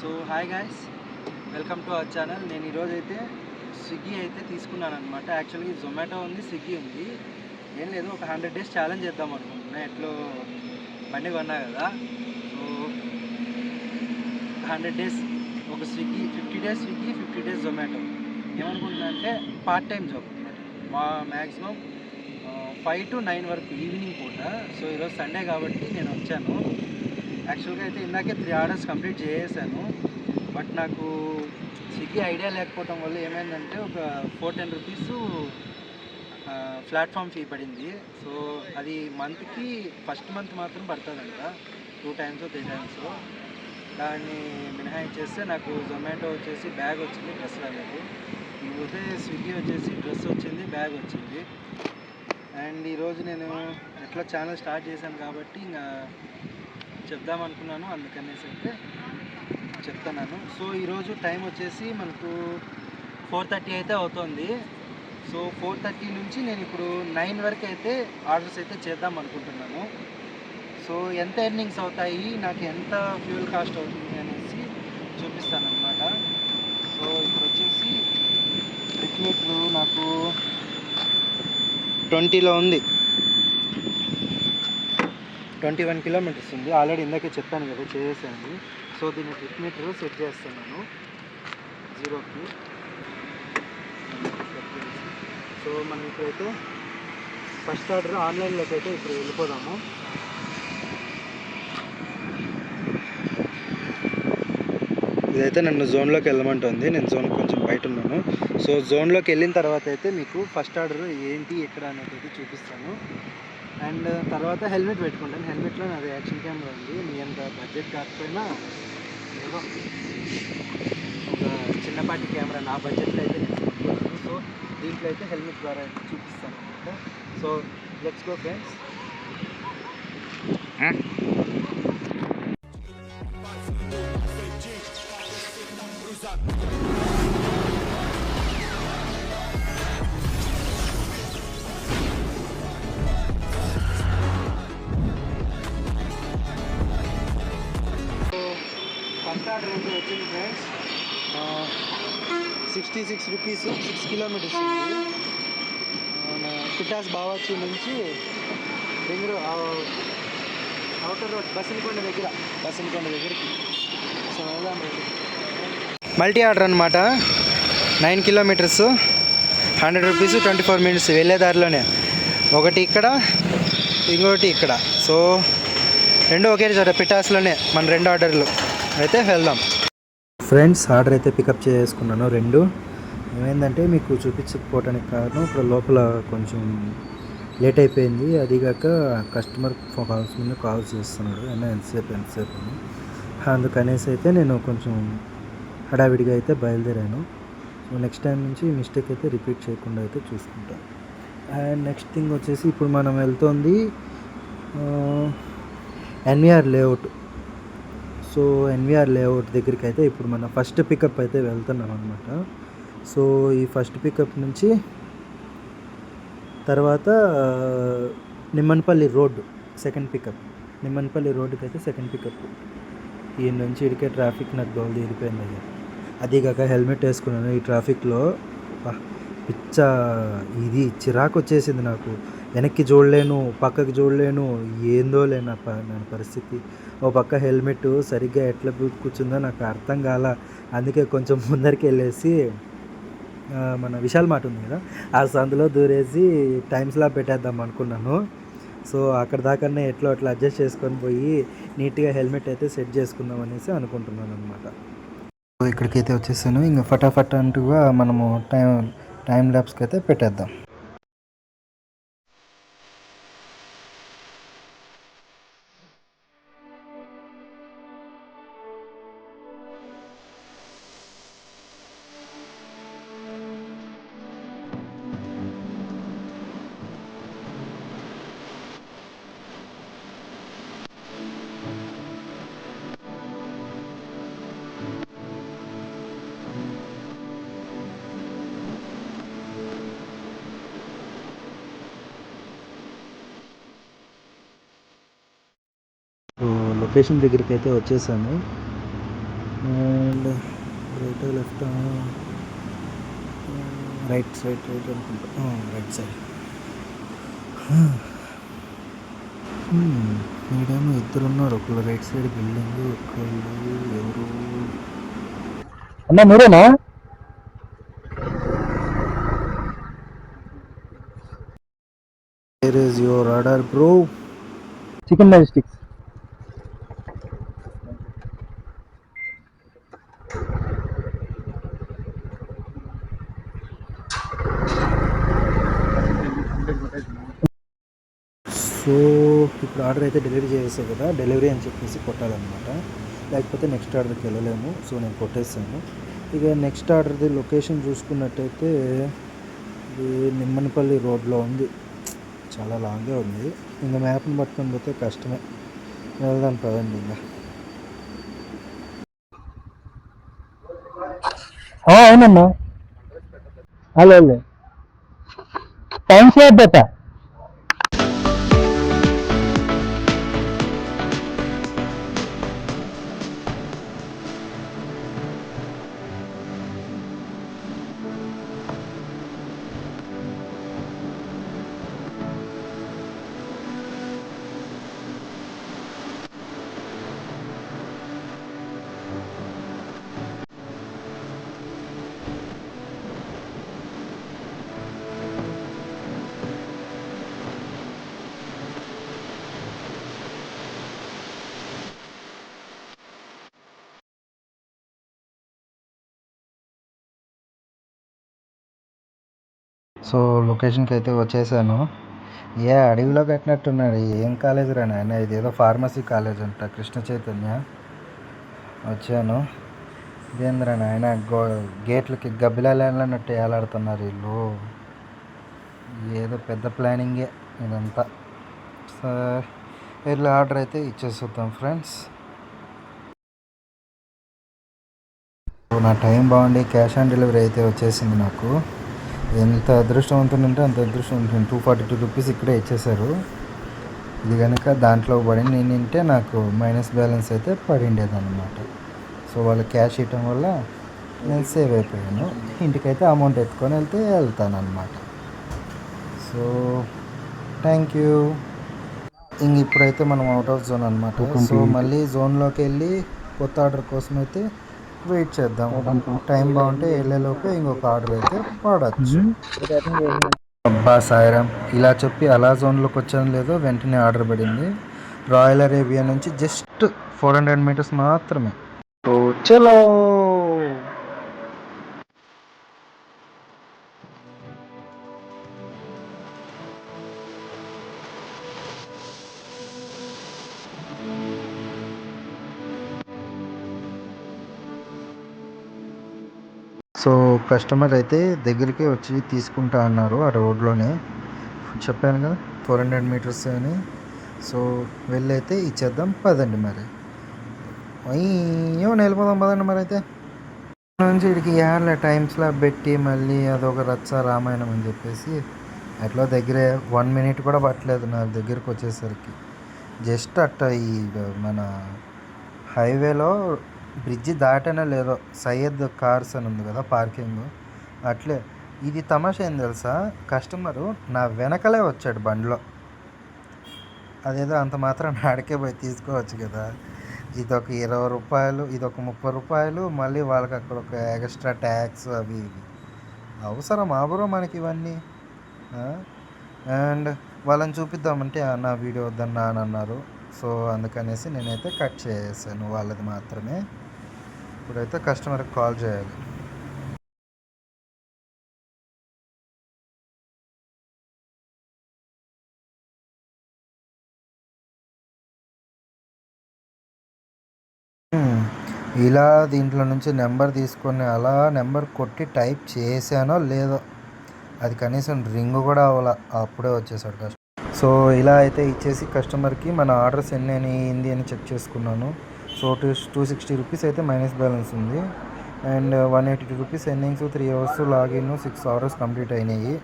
So hi guys, welcome to our channel. నేను ఈరోజైతే Swiggy అయితే తీసుకున్నాను అనమాట. యాక్చువల్గా జొమాటో ఉంది, స్విగ్గీ ఉంది. ఏం లేదు, ఒక 100 days ఛాలెంజ్ చేద్దాం అనుకుంటున్నా. ఎట్లో బండి కొన్నా కదా, సో 100 days ఒక స్విగ్గీ, 50 days స్విగ్గీ, 50 days జొమాటో. ఏమనుకుంటున్నా అంటే పార్ట్ టైం జాబ్ మా మ్యాక్సిమం 5 to 9 వరకు ఈవినింగ్ పూట. సో ఈరోజు సండే కాబట్టి నేను వచ్చాను. యాక్చువల్గా అయితే ఇందాకే 3 orders కంప్లీట్ చేసేసాను. బట్ నాకు స్విగ్గీ ఐడియా లేకపోవడం వల్ల ఏమైందంటే ఒక 410 రూపీస్ ప్లాట్ఫామ్ ఫీ పడింది. సో అది మంత్కి ఫస్ట్ మంత్ మాత్రం పడుతుందంట, 2 times 3 times. దాన్ని మినహాయించేస్తే నాకు జొమాటో వచ్చేసి బ్యాగ్ వచ్చింది, డ్రెస్ రాలేదు. ఇకపోతే స్విగ్గీ వచ్చేసి డ్రెస్ వచ్చింది, బ్యాగ్ వచ్చింది. అండ్ ఈరోజు నేను ఎట్లా ఛానల్ స్టార్ట్ చేశాను కాబట్టి ఇంకా చెప్దాం అనుకున్నాను, అందుకనేసి అయితే చెప్తున్నాను. సో ఈరోజు టైం వచ్చేసి మనకు 4:30 అయితే అవుతుంది. సో 4:30 నుంచి నేను ఇప్పుడు 9 వరకు అయితే ఆర్డర్స్ అయితే చేద్దాం అనుకుంటున్నాను. సో ఎంత ఎర్నింగ్స్ అవుతాయి, నాకు ఎంత ఫ్యూయల్ కాస్ట్ అవుతుంది అనేసి చూపిస్తాను అనమాట. సో ఇప్పుడు వచ్చేసి కిలోమీటర్లు నాకు 20లో ఉంది, 21 kilometers ఉంది. ఆల్రెడీ ఇందాకే చెప్పాను కదా, చేసేసాను. సో దీన్ని ట్రిప్ మీటర్ సెట్ చేస్తున్నాను 0కి. సో మనం ఇప్పుడైతే ఫస్ట్ ఆర్డర్ ఆన్లైన్లోకి అయితే ఇప్పుడు వెళ్ళిపోదాము. ఇదైతే నన్ను జోన్లోకి వెళ్ళమంటుంది, నేను జోన్ కొంచెం బయట ఉన్నాను. సో జోన్లోకి వెళ్ళిన తర్వాత అయితే మీకు ఫస్ట్ ఆర్డర్ ఏంటి ఎక్కడ అనేది అయితే చూపిస్తాను. అండ్ తర్వాత హెల్మెట్ పెట్టుకుంటాను. హెల్మెట్లో నాది యాక్షన్ కెమెరా ఉంది. మీ అంత బడ్జెట్ కాకపోయినా ఏదో ఒక చిన్నపాటి కెమెరా నా బడ్జెట్లో అయితే నేను పెట్టుకుంటాను. సో దీంట్లో అయితే హెల్మెట్ ద్వారా అయితే చూపిస్తాను అనమాట. So let's go friends. First order అయితే వచ్చింది ఫ్రెండ్స్, 66 రూపీస్, 6 kilometers ఉంది. మన పిటాస్ బావాచి నుంచి రింగ్ అవుటర్ రోడ్ బసనకొండ దగ్గరికి. సో వెళ్దాం రండి. మల్టీ ఆర్డర్ అనమాట, 9 kilometers, 100 రూపీస్, 24 minutes వెళ్ళే దారిలోనే. ఒకటి ఇక్కడ, ఇంకోటి ఇక్కడ. సో రెండు ఒకే చోట పిటాస్లోనే మన 2 ఆర్డర్లు అయితే వెళ్దాం. ఫ్రెండ్స్ ఆర్డర్ అయితే పికప్ చేసుకున్నాను 2. ఏమైందంటే మీకు చూపించకపోవడానికి కారణం, ఇక్కడ లోపల కొంచెం లేట్ అయిపోయింది. అదిగాక కస్టమర్ కాల్స్ మీద కాల్స్ చేస్తున్నాడు, ఎంతసేపు అని. అందుకనేసి అయితే నేను కొంచెం హడావిడిగా అయితే బయలుదేరాను. సో నెక్స్ట్ టైం నుంచి మిస్టేక్ అయితే రిపీట్ చేయకుండా అయితే చూసుకుంటాను. అండ్ నెక్స్ట్ థింగ్ వచ్చేసి ఇప్పుడు మనం వెళ్తుంది NVR layout. So NVR layout దగ్గరికి అయితే ఇప్పుడు మన ఫస్ట్ పికప్ అయితే వెళ్తున్నాం అనమాట. సో ఈ ఫస్ట్ పికప్ నుంచి తర్వాత Nimmanapalli road second pickup. Nimmanapalli రోడ్డుకి అయితే సెకండ్ పికప్. ఈ నుంచి ఇడికే ట్రాఫిక్ నాకు దోలు తీరిపోయింది అయ్యా. అదిగాక హెల్మెట్ వేసుకున్నాను ఈ ట్రాఫిక్లో. పిచ్చ ఇది చిరాకు వచ్చేసింది నాకు. వెనక్కి చూడలేను, పక్కకి చూడలేను, ఏందో లేని పరిస్థితి. ఓ పక్క హెల్మెట్ సరిగ్గా ఎట్లా కూర్చుందో నాకు అర్థం కాల. అందుకే కొంచెం ముందరికి వెళ్ళేసి మన విశాల్ మార్ట్ ఉంది కదా, ఆ సందులో దూరేసి టైం స్లాబ్ పెట్టేద్దాం అనుకున్నాను. సో అక్కడ దాకానే ఎట్లా అట్లా అడ్జస్ట్ చేసుకొని పోయి నీట్గా హెల్మెట్ అయితే సెట్ చేసుకుందాం అనేసి అనుకుంటున్నాను అనమాట. సో ఇక్కడికైతే వచ్చేసాను. ఇంకా ఫటాఫట్ అంటూగా మనము టైం ల్యాబ్స్కి అయితే పెట్టేద్దాం. లొకేషన్ దగ్గరికి అయితే వచ్చేసాను. రైట్ లెఫ్ట్, రైట్ అనుకుంటా, రైట్ సైడ్. ఈడేమో ఇద్దరు ఉన్నారు, ఒకళ్ళు రైట్ సైడ్ బిల్డింగ్, ఒకళ్ళు ఎవరు. అన్నా మీరేనా? Here is your order, bro. Chicken Majestic. So ఇప్పుడు ఆర్డర్ అయితే డెలివరీ చేసేసాను కదా, డెలివరీ అని చెప్పేసి కొట్టాలన్నమాట, లేకపోతే నెక్స్ట్ ఆర్డర్కి వెళ్ళలేము. సో నేను కొట్టేసాను. ఇక నెక్స్ట్ ఆర్డర్ది లొకేషన్ చూసుకున్నట్టయితే ఇది నిమ్మనపల్లి రోడ్లో ఉంది, చాలా లాంగే ఉంది. ఇంకా మ్యాప్ని పట్టుకొని పోతే కష్టమే. వెళ్దాం పదండి. ఇంకా అవునమ్మా, హలో టైం సేవ్ పెట్టా. సో లొకేషన్కి అయితే వచ్చేసాను. అడవిలో కట్టినట్టున్నాడు. ఏం కాలేజ్ రా నాయన, ఇదేదో ఫార్మసీ కాలేజ్ అంట, కృష్ణ చైతన్య. వచ్చాను. ఇదేంద్రా నాయన, గేట్లకి గబ్బిలాలన్నట్టు ఏలాడుతున్నారు వీళ్ళు. ఏదో పెద్ద ప్లానింగే ఇదంతా. సో వీళ్ళు ఆర్డర్ అయితే ఇచ్చేస్తాం ఫ్రెండ్స్. నా టైం బాగుండి క్యాష్ ఆన్ డెలివరీ అయితే వచ్చేసింది నాకు. ఎంత అదృష్టవంతుంటే అంత అదృష్టవంతం. 242 రూపీస్ ఇక్కడే ఇచ్చేశారు. ఇది కనుక దాంట్లో పడింది నేనంటే నాకు మైనస్ బ్యాలెన్స్ అయితే పడిండేది అనమాట. సో వాళ్ళు క్యాష్ ఇవ్వటం వల్ల నేను సేవ్ అయిపోయాను. ఇంటికైతే అమౌంట్ ఎత్తుకొని వెళ్తాను అనమాట. So thank you. ఇంక ఇప్పుడైతే మనం అవుట్ ఆఫ్ జోన్ అనమాట. సో మళ్ళీ జోన్లోకి వెళ్ళి కొత్త ఆర్డర్ కోసం అయితే వెయిట్ చేద్దాం. టైం బాగుంటే వెళ్ళేలోపు ఇంకొక ఆర్డర్ అయితే పడచ్చు. అబ్బా సాయిరామ్, ఇలా చెప్పి అలా జోన్లోకి వచ్చాను లేదో వెంటనే ఆర్డర్ పడింది. రాయల్ అరేబియా నుంచి జస్ట్ 400 మీటర్స్ మాత్రమే. చలో. సో కస్టమర్ అయితే దగ్గరికి వచ్చి తీసుకుంటా అన్నారు ఆ రోడ్లోనే. చెప్పాను కదా 400 మీటర్స్ అని. సో వెళ్ళైతే ఇచ్చేద్దాం పదండి. మరి ఏమో వెళ్ళిపోదాం పదండి. మరి అయితే నుంచి ఇక్కడికి ఏళ్ళ టైం స్లాబ్ పెట్టి మళ్ళీ అదొక రచ్చ రామాయణం అని చెప్పేసి అట్లా దగ్గరే 1 మినిట్ కూడా పట్టలేదు నాకు దగ్గరికి వచ్చేసరికి. జస్ట్ అట్ట ఈ మన హైవేలో బ్రిడ్జి దాటనే లేదో సయ్యద్ కార్స్ అని ఉంది కదా పార్కింగ్, అట్లే. ఇది తమాషా ఏం తెలుసా, కస్టమరు నా వెనకలే వచ్చాడు బండిలో. అదేదో అంత మాత్రం ఆడికే పోయి తీసుకోవచ్చు కదా. ఇదొక 20 రూపాయలు, ఇదొక 30 రూపాయలు, మళ్ళీ వాళ్ళకి అక్కడ ఒక ఎక్స్ట్రా ట్యాక్స్ అవి ఇవి. అవసరం ఆబరో మనకి ఇవన్నీ. అండ్ వాళ్ళని చూపిద్దామంటే నా వీడియో వద్దన్నా అని అన్నారు. సో అందుకనేసి నేనైతే కట్ చేసాను వాళ్ళది మాత్రమే. ఇప్పుడైతే కస్టమర్కి కాల్ చేయాలి. ఇలా దీంట్లో నుంచి నెంబర్ తీసుకొని అలా నెంబర్ కొట్టి టైప్ చేశానో లేదో, అది కనీసం రింగ్ కూడా అవ్వాల, అప్పుడే వచ్చేసాడు కస్టమర్. సో ఇలా అయితే ఇచ్చేసి కస్టమర్కి మన ఆర్డర్స్ ఎన్ని అయింది అని చెక్ చేసుకున్నాను. సో 260 రూపీస్ అయితే మైనస్ బ్యాలెన్స్ ఉంది. And 182 rupees earnings, 3 hours login, 6 hours complete అయినాయి.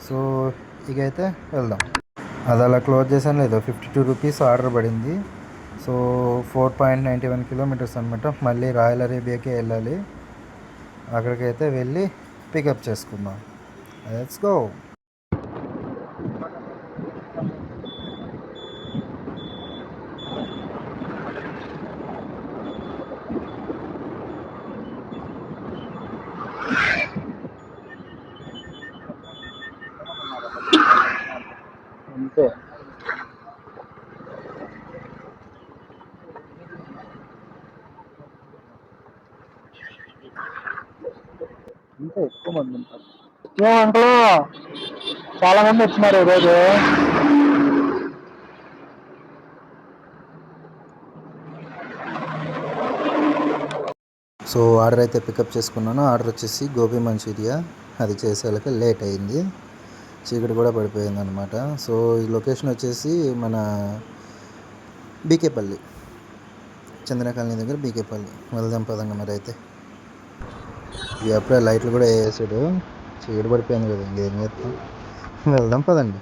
సో ఇక అయితే వెళ్దాం. అది అలా క్లోజ్ చేశాను లేదో 52 రూపీస్ ఆర్డర్ పడింది. సో 4.91 కిలోమీటర్స్ అనమాట. మళ్ళీ రాయల్ అరేబియాకే వెళ్ళాలి. అక్కడికైతే వెళ్ళి పికప్ చేసుకుందాం. Let's go. అంతే ఇంకా ఎక్కువ మంది ఉంటారు. ఏమంటే చాలా మంది వచ్చినారు ఈరోజు. సో ఆర్డర్ అయితే పికప్ చేసుకున్నాను. ఆర్డర్ వచ్చేసి గోబీ మంచూరియా. అది చేసేళ్ళకి లేట్ అయింది, చీకటి కూడా పడిపోయింది అనమాట. సో ఈ లొకేషన్ వచ్చేసి మన బీకేపల్లి, చంద్ర కాలనీ దగ్గర బీకేపల్లి. వెళ్దాం పదంగా మరి అయితే. ఇక అప్పుడే లైట్లు కూడా వేసాడు, చీకటి పడిపోయింది కదా, ఇంకేం చేస్తాం. వెళ్దాం పదండి.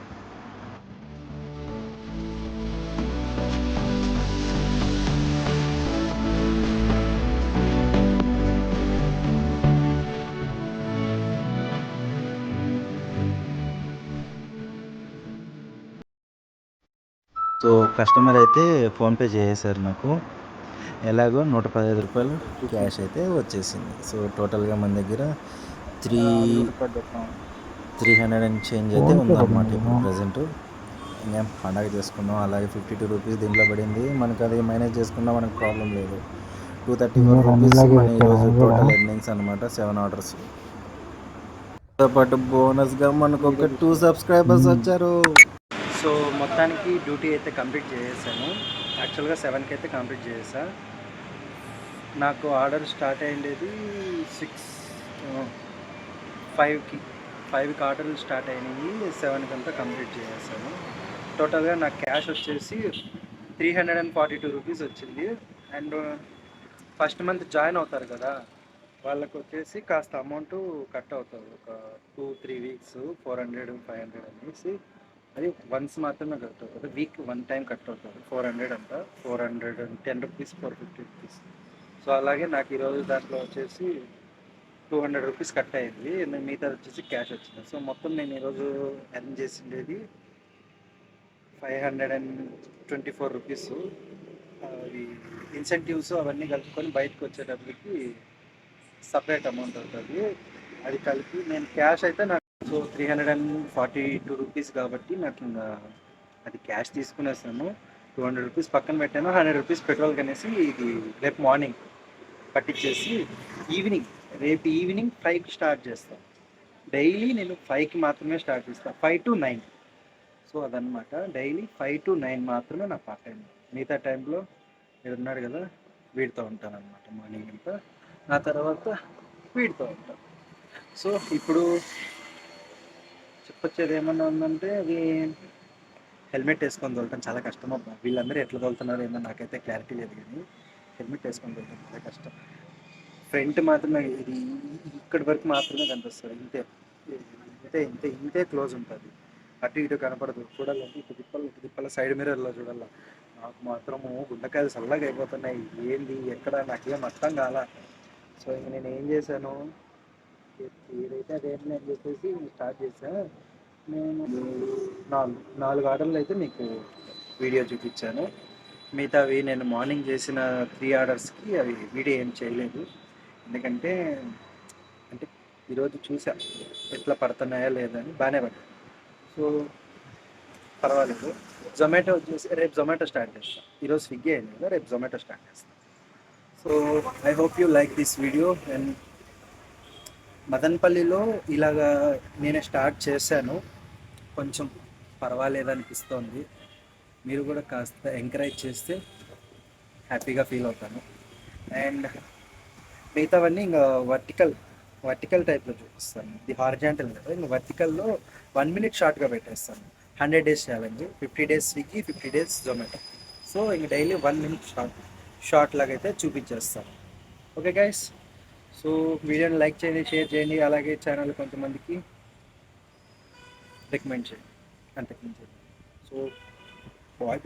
సో కస్టమర్ అయితే ఫోన్పే చేసేసారు నాకు. ఎలాగో 115 రూపాయలు క్యాష్ అయితే వచ్చేసింది. సో టోటల్గా మన దగ్గర 300 అండ్ చేంజ్ అయితే ఉందన్నమాట ఇప్పుడు ప్రజెంట్. ఇంకేం పండగ చేసుకున్నాం. అలాగే 52 రూపీస్ దీంట్లో పడింది మనకు. అది మైనస్ చేసుకున్నా మనకు ప్రాబ్లం లేదు. 234 రూపీస్ మన ఈరోజు టోటల్ ఎర్నింగ్స్ అనమాట. 7 ఆర్డర్స్ తో పాటు బోనస్గా మనకు ఒక 2 సబ్స్క్రైబర్స్ వచ్చారు. సో మొత్తానికి డ్యూటీ అయితే కంప్లీట్ చేసేసాను. యాక్చువల్గా 7కి అయితే కంప్లీట్ చేసా. నాకు ఆర్డర్ స్టార్ట్ అయ్యేది 5కి ఆర్డర్లు స్టార్ట్ అయినాయి. 7కి అంతా కంప్లీట్ చేసేసాను. టోటల్గా నాకు క్యాష్ వచ్చేసి 342 రూపీస్ వచ్చింది. అండ్ ఫస్ట్ మంత్ జాయిన్ అవుతారు కదా, వాళ్ళకు వచ్చేసి కాస్త అమౌంట్ కట్ అవుతుంది. ఒక 2-3 వీక్స్ 400 500 అనేసి. అది వన్స్ మాత్రమే కట్ అవుతుంది, వీక్ 1 టైం కట్ అవుతుంది. 400 అంట, 410 రూపీస్ 450 రూపీస్. సో అలాగే నాకు ఈరోజు దాంట్లో వచ్చేసి 200 రూపీస్ కట్ అయింది. మిగతా వచ్చేసి క్యాష్ వచ్చింది. సో మొత్తం నేను ఈరోజు ఎర్న్ చేసిండేది 524 రూపీస్. అవి ఇన్సెంటివ్స్ అవన్నీ కలుపుకొని బయటకు వచ్చేటప్పటికి సపరేట్ అమౌంట్ అవుతుంది. అది కలిపి నేను క్యాష్ అయితే నాకు 342 రూపీస్ కాబట్టి నాకు ఇంకా అది క్యాష్ తీసుకునేసాను. 200 రూపీస్ పక్కన పెట్టాను. 100 రూపీస్ పెట్రోల్ కనేసి ఇది రేపు మార్నింగ్ పట్టించేసి రేపు ఈవినింగ్ 5కి స్టార్ట్ చేస్తాను. డైలీ నేను 5కి మాత్రమే స్టార్ట్ చేస్తాను, 5 to 9. సో అదనమాట, డైలీ 5 to 9 మాత్రమే నా పార్ట్ టైం. మిగతా టైంలో మీరు ఉన్నారు కదా, వీడితో ఉంటాను అనమాట మార్నింగ్ అంతా. ఆ తర్వాత వీడితో ఉంటాను. సో ఇప్పుడు చెప్పొచ్చేది ఏమన్నా ఉందంటే, అది హెల్మెట్ వేసుకొని తోలటం చాలా కష్టం అబ్బా. వీళ్ళందరూ ఎట్లా తోలుతున్నారు ఏమో నాకైతే క్లారిటీ లేదు, కానీ హెల్మెట్ వేసుకొని తోలటం చాలా కష్టం. ఫ్రంట్ మాత్రమే, ఇది ఇక్కడి వరకు మాత్రమే కనిపిస్తుంది. ఇంతే క్లోజ్ ఉంటుంది. అటు ఇటు కనపడదు. చూడాలంటే ఇటు తిప్పల సైడ్ మిర్రర్లో చూడాల. నాకు మాత్రము గుండెకాయలు చల్లగా అయిపోతున్నాయి. ఏంది ఎక్కడ నాకేం అర్థం కాల. సో ఇంక నేను ఏం చేశాను, ఏదైతే అదేంటి అని చెప్పేసి స్టార్ట్ చేశా. నేను 4 ఆర్డర్లు అయితే మీకు వీడియో చూపించాను. మిగతావి నేను మార్నింగ్ చేసిన 3 ఆర్డర్స్కి అవి వీడియో ఏం చేయలేదు. ఎందుకంటే ఈరోజు చూసా ఎట్లా పడుతున్నాయా లేదని, బాగానే పడ్డాయి. సో పర్వాలేదు. జొమాటో వచ్చేసి రేపు జొమాటో స్టార్ట్ చేస్తాను. ఈరోజు స్విగ్గీ అయింది కదా, రేపు జొమాటో స్టార్ట్ చేస్తాను. So I hope you like this video. And మదనపల్లిలో ఇలాగా నేనే స్టార్ట్ చేశాను, కొంచెం పర్వాలేదనిపిస్తోంది. మీరు కూడా కాస్త ఎంకరేజ్ చేస్తే హ్యాపీగా ఫీల్ అవుతాను. అండ్ మిగతావన్నీ ఇంకా వర్టికల్ టైప్లో చూపిస్తాను. ఇది హారిజాంటల్ కదా, ఇంకా వర్టికల్లో 1 minute షార్ట్గా పెట్టేస్తాను. 100 days challenge, 50 days Swiggy, 50 days Zomato. So ఇంక డైలీ 1 minute షార్ట్ లాగా అయితే చూపించేస్తాను. ఓకే గైస్, సో వీడియోని లైక్ చేయండి, షేర్ చేయండి, అలాగే ఛానల్ కొంతమందికి రికమెండ్ చేయండి, అంతకు మించి. So bye.